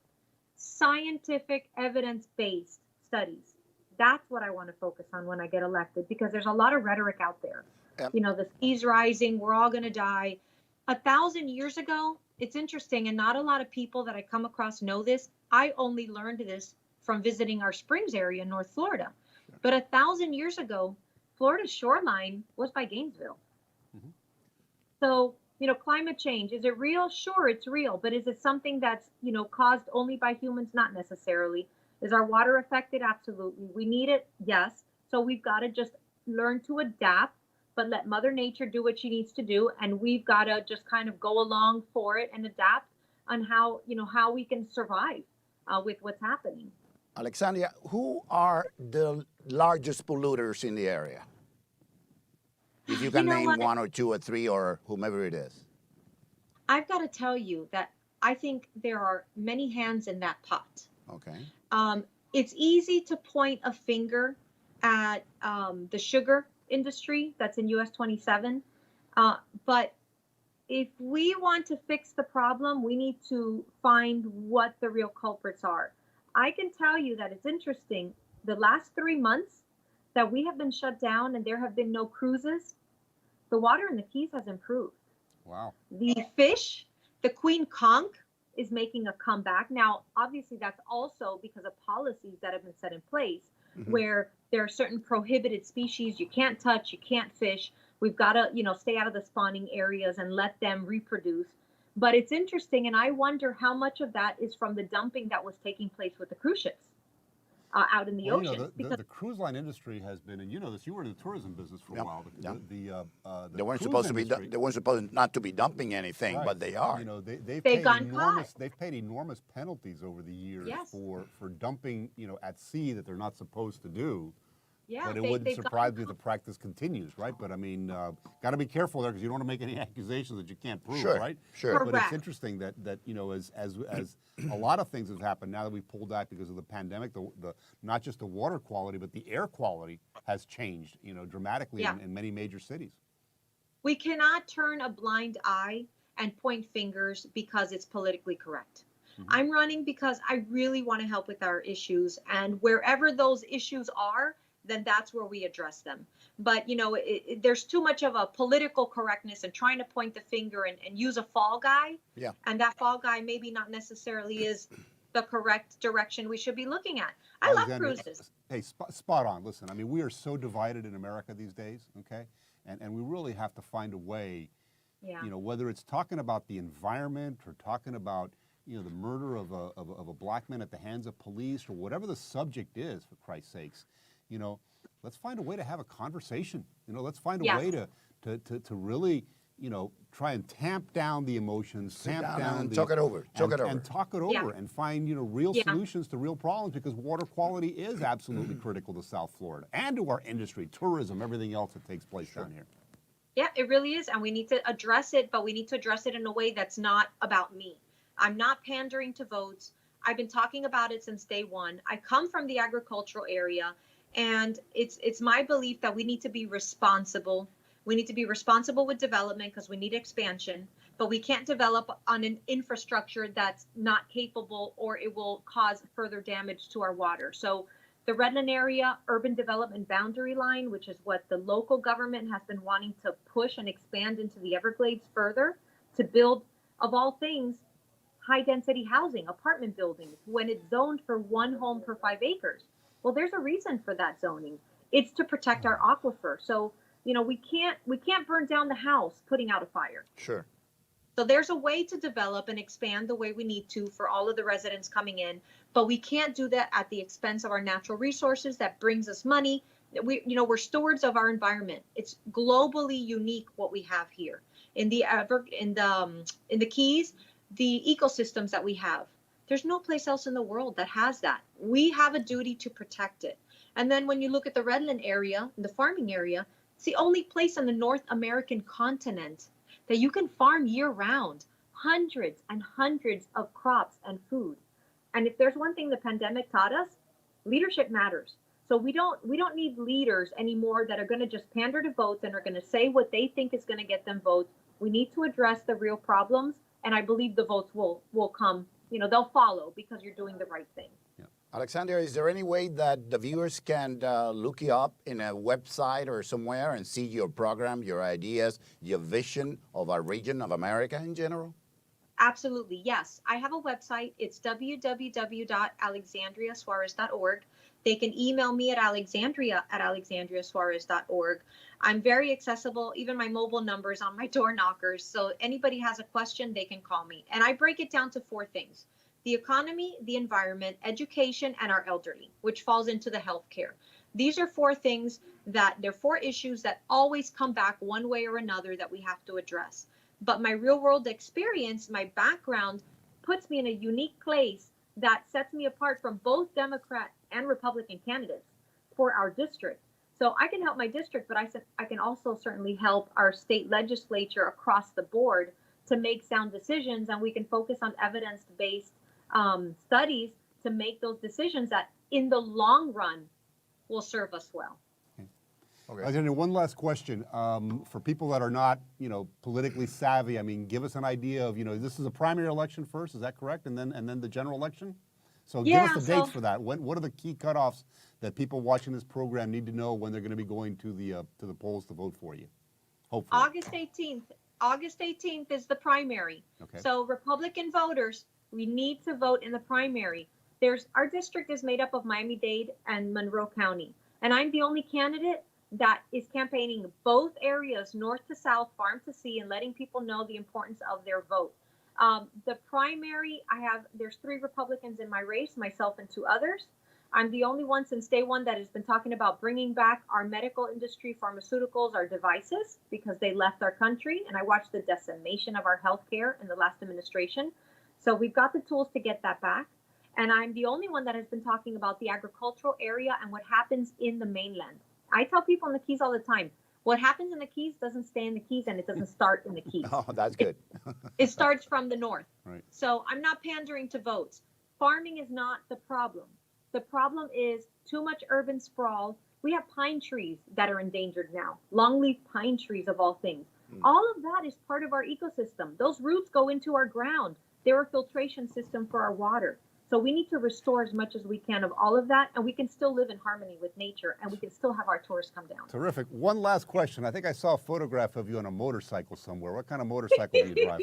scientific evidence-based studies. That's what I want to focus on when I get elected, because there's a lot of rhetoric out there. Yep. You know, the sea's rising, we're all going to die. 1,000 years ago, it's interesting, and not a lot of people that I come across know this. I only learned this from visiting our Springs area in North Florida. Sure. But 1,000 years ago, Florida's shoreline was by Gainesville. Mm-hmm. So, you know, climate change, is it real? Sure, it's real. But is it something that's, you know, caused only by humans? Not necessarily. Is our water affected? Absolutely. We need it? Yes. So we've got to just learn to adapt, but let Mother Nature do what she needs to do. And we've got to just kind of go along for it and adapt on how we can survive with what's happening.
Alexandria, who are the largest polluters in the area? If you can name one or two or three or whomever it is.
I've got to tell you that I think there are many hands in that pot.
Okay.
It's easy to point a finger at the sugar industry that's in US 27. But if we want to fix the problem, we need to find what the real culprits are. I can tell you that it's interesting. The last 3 months that we have been shut down and there have been no cruises, the water in the Keys has improved.
Wow.
The fish, the queen conch is making a comeback. Now, obviously, that's also because of policies that have been set in place, mm-hmm, where there are certain prohibited species you can't touch, you can't fish. We've got to, stay out of the spawning areas and let them reproduce. But it's interesting, and I wonder how much of that is from the dumping that was taking place with the cruise ships out in the ocean.
The cruise line industry has been, and you know this, you were in the tourism business for a while.
They weren't supposed to be. They weren't supposed not to be dumping anything, right, but they are.
They've paid enormous penalties over the years, yes, for dumping, at sea that they're not supposed to do. Yeah, but it wouldn't surprise me if the practice continues, right? But I mean, got to be careful there because you don't want to make any accusations that you can't prove,
sure,
right?
Sure.
But it's interesting that as a lot of things have happened now that we've pulled back because of the pandemic, the not just the water quality but the air quality has changed, dramatically, yeah, in many major cities.
We cannot turn a blind eye and point fingers because it's politically correct. Mm-hmm. I'm running because I really want to help with our issues, and wherever those issues are, then that's where we address them. But, there's too much of a political correctness and trying to point the finger and use a fall guy. Yeah. And that fall guy maybe not necessarily is the correct direction we should be looking at. I love
Alexandria,
cruises.
Hey, spot on. Listen, I mean, we are so divided in America these days, okay? And we really have to find a way,
Yeah.
you know, whether it's talking about the environment or talking about, you know, the murder of a black man at the hands of police or whatever the subject is, for Christ's sakes, you know, let's find a way to have a conversation. You know, let's find a
Yes.
way to really, you know, try and tamp down the emotions, tamp down
and
the,
talk it over. Talk it over.
and talk it
Yeah.
over and find, you know, real
Yeah.
solutions to real problems, because water quality is absolutely critical to South Florida and to our industry, tourism, everything else that takes place down here.
Yeah, it really is. And we need to address it, but we need to address it in a way that's not about me. I'm not pandering to votes. I've been talking about it since day one. I come from the agricultural area, and it's my belief that we need to be responsible. We need to be responsible with development because we need expansion, but we can't develop on an infrastructure that's not capable, or it will cause further damage to our water. So the Redland area urban development boundary line, which is what the local government has been wanting to push and expand into the Everglades further, to build, of all things, high density housing, apartment buildings, when it's zoned for 1 home per 5 acres. Well, there's a reason for that zoning. It's to protect our aquifer. So, you know, we can't burn down the house putting out a fire.
Sure.
So there's a way to develop and expand the way we need to for all of the residents coming in, but we can't do that at the expense of our natural resources that brings us money. We're stewards of our environment. It's globally unique what we have here in the Keys, the ecosystems that we have. There's no place else in the world that has that. We have a duty to protect it. And then when you look at the Redland area, the farming area, it's the only place on the North American continent that you can farm year round, hundreds and hundreds of crops and food. And if there's one thing the pandemic taught us, leadership matters. So we don't need leaders anymore that are going to just pander to votes and are going to say what they think is going to get them votes. We need to address the real problems, and I believe the votes will come. You know, they'll follow because you're doing the right thing.
Alexandria, is there any way that the viewers can look you up in a website or somewhere and see your program, your ideas, your vision of our region of America in general?
Absolutely, yes. I have a website. It's www.alexandriasuarez.org. They can email me at alexandria@alexandriasuarez.org. I'm very accessible. Even my mobile number is on my door knockers. So anybody has a question, they can call me. And I break it down to 4 things: the economy, the environment, education, and our elderly, which falls into the healthcare. These are 4 things they're 4 issues that always come back one way or another that we have to address. But my real world experience, my background, puts me in a unique place that sets me apart from both Democrat and Republican candidates for our district. So I can help my district, but I can also certainly help our state legislature across the board to make sound decisions, and we can focus on evidence-based studies to make those decisions that in the long run will serve us well.
Okay.
Alexandria, one last question. For people that are not, you know, politically savvy, I mean, give us an idea of, you know, this is a primary election first, is that correct? And then the general election? So
Yeah,
give us the dates for that. What are the key cutoffs that people watching this program need to know when they're going to be going to the polls to vote for you? Hopefully.
August 18th is the primary.
Okay.
So Republican voters, we need to vote in the primary. Our district is made up of Miami-Dade and Monroe County, and I'm the only candidate that is campaigning both areas, north to south, farm to sea, and letting people know the importance of their vote. The primary, there's 3 Republicans in my race, myself and 2 others. I'm the only one since day one that has been talking about bringing back our medical industry, pharmaceuticals, our devices, because they left our country. And I watched the decimation of our healthcare in the last administration. So we've got the tools to get that back. And I'm the only one that has been talking about the agricultural area and what happens in the mainland. I tell people in the Keys all the time, what happens in the Keys doesn't stay in the Keys, and it doesn't start in the Keys.
Oh, that's good.
It starts from the north.
Right.
So I'm not pandering to votes. Farming is not the problem. The problem is too much urban sprawl. We have pine trees that are endangered now, longleaf pine trees of all things. All of that is part of our ecosystem. Those roots go into our ground. They're a filtration system for our water. So we need to restore as much as we can of all of that, and we can still live in harmony with nature, and we can still have our tourists come down.
Terrific. One last question. I think I saw a photograph of you on a motorcycle somewhere. What kind of motorcycle do you drive?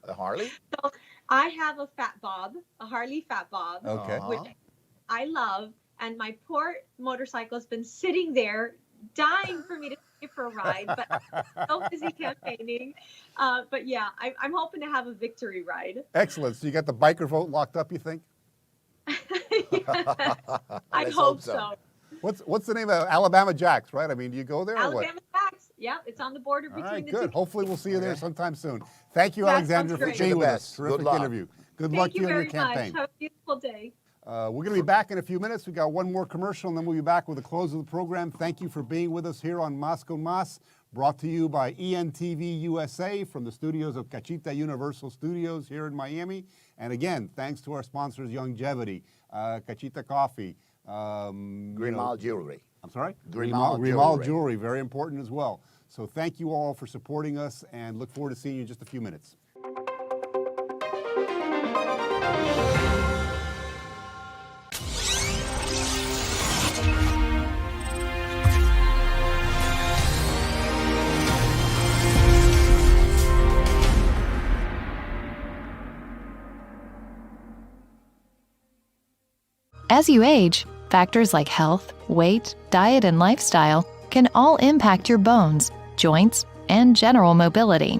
A Harley?
So I have a Fat Bob, a Harley Fat Bob,
Okay.
which I love, and my poor motorcycle has been sitting there dying for me to take it for a ride, but I'm so busy campaigning. But yeah, I'm hoping to have a victory ride.
Excellent. So you got the biker vote locked up, you think?
I
Let's
hope so.
What's the name of Alabama Jacks, right? I mean, do you go there or what?
Alabama Jacks. Yeah, it's on the border
All
between
right,
the
good.
two.
Hopefully we'll see you there sometime soon. Thank you,
That
Alexandra,
sounds
for
great.
being with us.
Good
Terrific
luck.
interview. Good luck
Thank
to
you
you in your
very
campaign.
much. Have a beautiful day.
We're going to be back in a few minutes. We got one more commercial, and then we'll be back with the close of the program. Thank you for being with us here on Mas con Mas, brought to you by ENTV USA from the studios of Cachita Universal Studios here in Miami. And again, thanks to our sponsors, Longevity, Cachita Coffee,
Grimal Jewelry.
I'm sorry?
Grimal
Grimal
Jewelry.
Jewelry, very important as well. So thank you all for supporting us, and look forward to seeing you in just a few minutes.
As you age, factors like health, weight, diet, and lifestyle can all impact your bones, joints, and general mobility.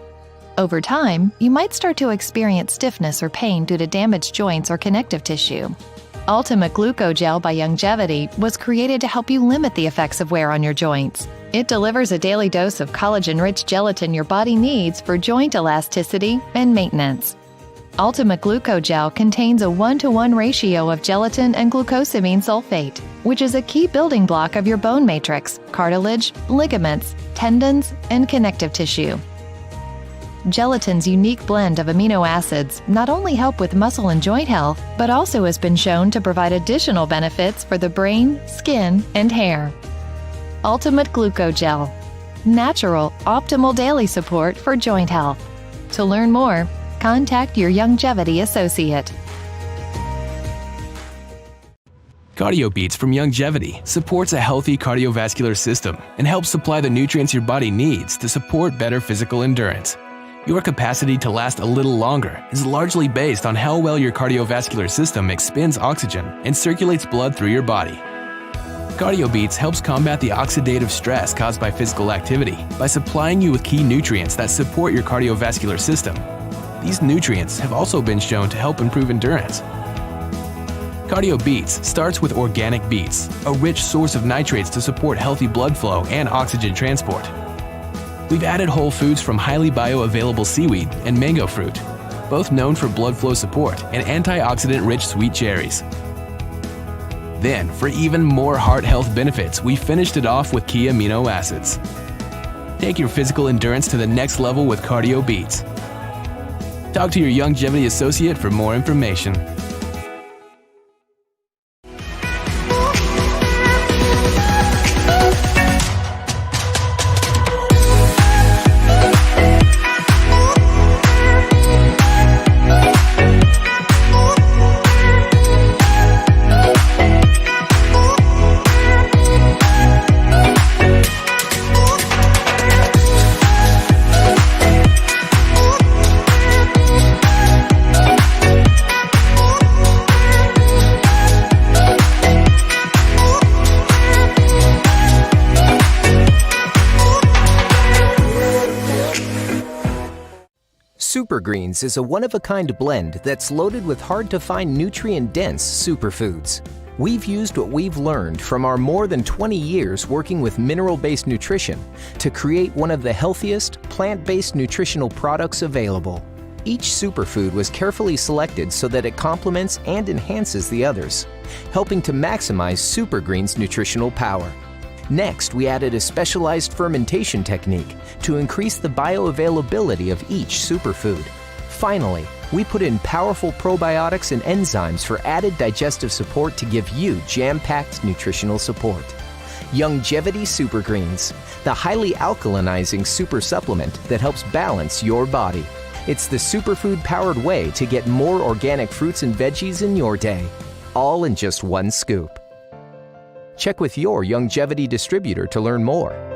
Over time, you might start to experience stiffness or pain due to damaged joints or connective tissue. Ultimate Glucogel by Longevity was created to help you limit the effects of wear on your joints. It delivers a daily dose of collagen-rich gelatin your body needs for joint elasticity and maintenance. Ultimate Glucogel contains a 1-to-1 ratio of gelatin and glucosamine sulfate, which is a key building block of your bone matrix, cartilage, ligaments, tendons, and connective tissue. Gelatin's unique blend of amino acids not only help with muscle and joint health, but also has been shown to provide additional benefits for the brain, skin, and hair. Ultimate Glucogel. Natural, optimal daily support for joint health. To learn more, contact your Longevity associate.
Cardio Beats from Longevity supports a healthy cardiovascular system and helps supply the nutrients your body needs to support better physical endurance. Your capacity to last a little longer is largely based on how well your cardiovascular system expends oxygen and circulates blood through your body. Cardio Beats helps combat the oxidative stress caused by physical activity by supplying you with key nutrients that support your cardiovascular system. These nutrients have also been shown to help improve endurance. Cardio Beats starts with organic beets, a rich source of nitrates to support healthy blood flow and oxygen transport. We've added whole foods from highly bioavailable seaweed and mango fruit, both known for blood flow support, and antioxidant-rich sweet cherries. Then, for even more heart health benefits, we finished it off with key amino acids. Take your physical endurance to the next level with Cardio Beats. Talk to your Longevity associate for more information.
Super Greens is a one-of-a-kind blend that's loaded with hard-to-find nutrient-dense superfoods. We've used what we've learned from our more than 20 years working with mineral-based nutrition to create one of the healthiest, plant-based nutritional products available. Each superfood was carefully selected so that it complements and enhances the others, helping to maximize Super Greens' nutritional power. Next, we added a specialized fermentation technique to increase the bioavailability of each superfood. Finally, we put in powerful probiotics and enzymes for added digestive support to give you jam-packed nutritional support. Longevity Super Greens, the highly alkalinizing super supplement that helps balance your body. It's the superfood-powered way to get more organic fruits and veggies in your day, all in just one scoop. Check with your Youngevity distributor to learn more.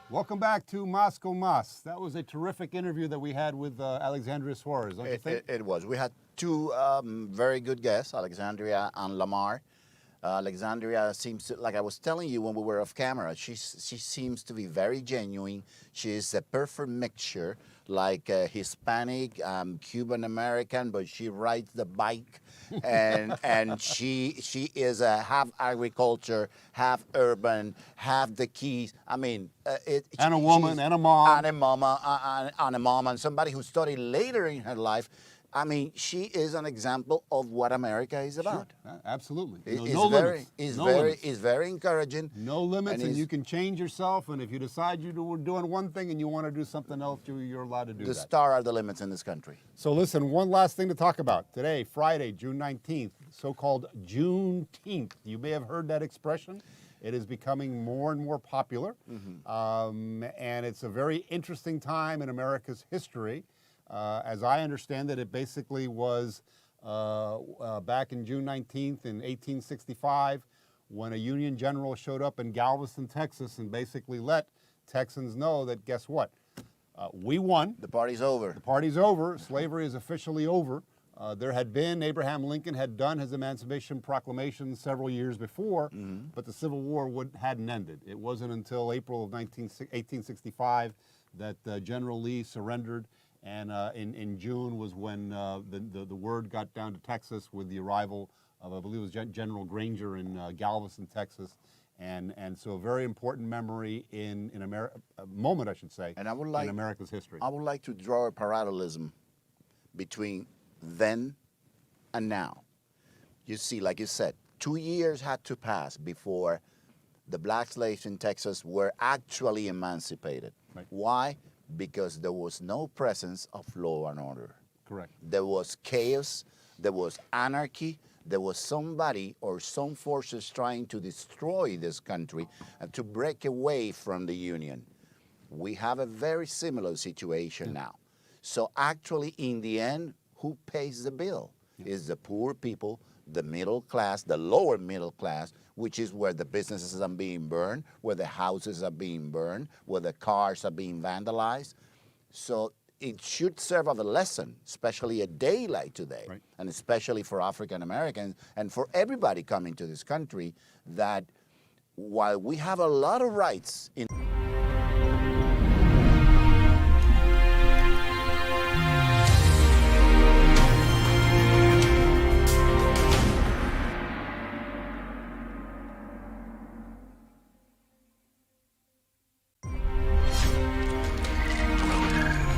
Welcome back to Moscow Mas. That was a terrific interview that we had with Alexandria Suarez, don't you think?
It was. We had two very good guests, Alexandria and Lamar. Alexandria seems to, like I was telling you when we were off camera, she seems to be very genuine. She's a perfect mixture, like Hispanic, Cuban American, but she rides the bike, and she is a half agriculture, half urban, half the Keys. I mean,
and a woman, and a mom,
and a mom, and somebody who studied later in her life. I mean, she is an example of what America is about.
Sure. Absolutely.
It's very encouraging.
No limits, and you can change yourself. And if you decide you're doing one thing and you want to do something else, you're allowed to do that.
The stars are the limits in this country.
So listen, one last thing to talk about. Today, Friday, June 19th, so-called Juneteenth. You may have heard that expression. It is becoming more and more popular. And it's a very interesting time in America's history. As I understand it, it basically was back in June 19th in 1865 when a Union general showed up in Galveston, Texas, and basically let Texans know that, guess what? We won.
The party's over.
The party's over. Slavery is officially over. There had been, Abraham Lincoln had done his Emancipation Proclamation several years before, but the Civil War hadn't ended. It wasn't until April of 1865 that General Lee surrendered. And in June was when the word got down to Texas with the arrival of, I believe it was General Granger in Galveston, Texas. And so a very important memory in America, moment, I should say, in America's history.
I would like to draw a parallelism between then and now. You see, like you said, 2 years had to pass before the black slaves in Texas were actually emancipated.
Right.
Why? Because there was no presence of law and order.
Correct.
There was chaos, there was anarchy, there was somebody or some forces trying to destroy this country and to break away from the Union. We have a very similar situation now. So actually, in the end, who pays the bill? Is the poor people, the middle class, the lower middle class, which is where the businesses are being burned, where the houses are being burned, where the cars are being vandalized. So it should serve as a lesson, especially a day like today, and especially for African Americans and for everybody coming to this country, that while we have a lot of rights in